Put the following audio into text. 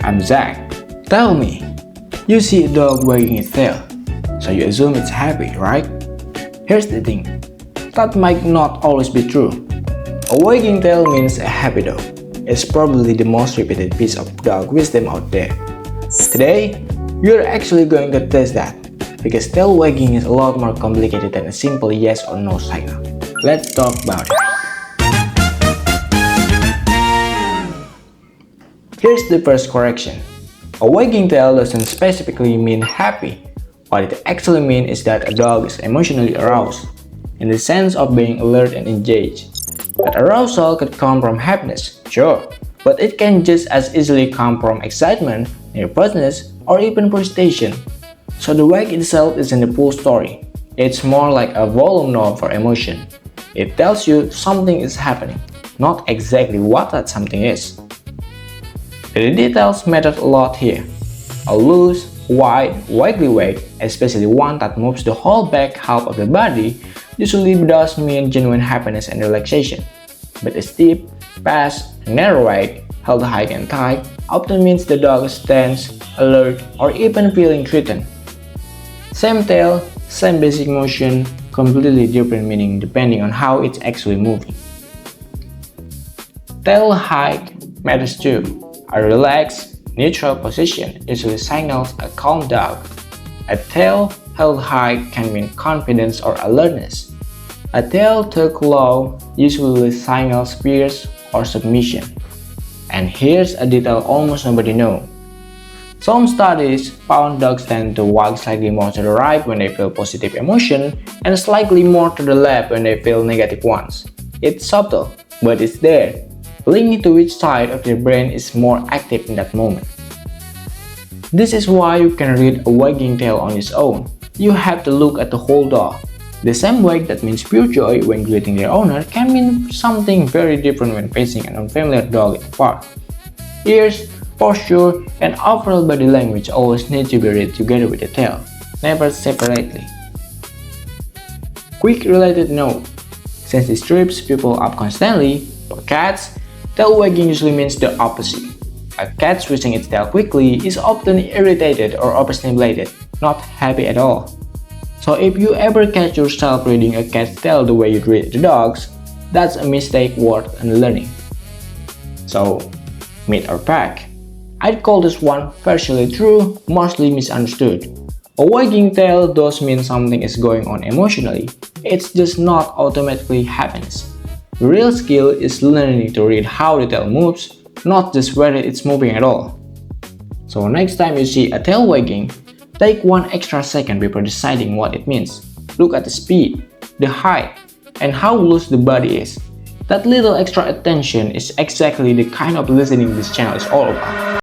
I'm Zach. Tell me, you see a dog wagging its tail, so you assume it's happy, right? Here's the thing, that might not always be true. A wagging tail means a happy dog. It's probably the most repeated piece of dog wisdom out there. Today, we're actually going to test that, because tail wagging is a lot more complicated than a simple yes or no signal. Let's talk about it. Here's the first correction. A wagging tail doesn't specifically mean happy. What it actually means is that a dog is emotionally aroused, in the sense of being alert and engaged. That arousal could come from happiness, sure, but it can just as easily come from excitement, nervousness, or even frustration. So the wag itself isn't the full story. It's more like a volume knob for emotion. It tells you something is happening, not exactly what that something is. The details matter a lot here. A loose, wide, wiggly wag, especially one that moves the whole back half of the body, usually does mean genuine happiness and relaxation. But a steep, fast, narrow wag, held high and tight, often means the dog is tense, alert, or even feeling threatened. Same tail, same basic motion, completely different meaning depending on how it's actually moving. Tail height matters too. A relaxed, neutral position usually signals a calm dog. A tail held high can mean confidence or alertness. A tail tucked low usually signals fear or submission. And here's a detail almost nobody knows. Some studies found dogs tend to wag slightly more to the right when they feel positive emotion and slightly more to the left when they feel negative ones. It's subtle, but it's there, linking to which side of your brain is more active in that moment. This is why you can read a wagging tail on its own. You have to look at the whole dog. The same wag that means pure joy when greeting their owner can mean something very different when facing an unfamiliar dog in the park. Ears, posture, and overall body language always need to be read together with the tail, never separately. Quick related note: since this trips people up constantly, for cats, tail wagging usually means the opposite. A cat switching its tail quickly is often irritated or overstimulated, not happy at all. So if you ever catch yourself reading a cat's tail the way you read the dog's, that's a mistake worth unlearning. So, myth or fact? I'd call this one partially true, mostly misunderstood. A wagging tail does mean something is going on emotionally, it's just not automatically happiness. The real skill is learning to read how the tail moves, not just whether it's moving at all. So next time you see a tail wagging, take one extra second before deciding what it means. Look at the speed, the height, and how loose the body is. That little extra attention is exactly the kind of listening this channel is all about.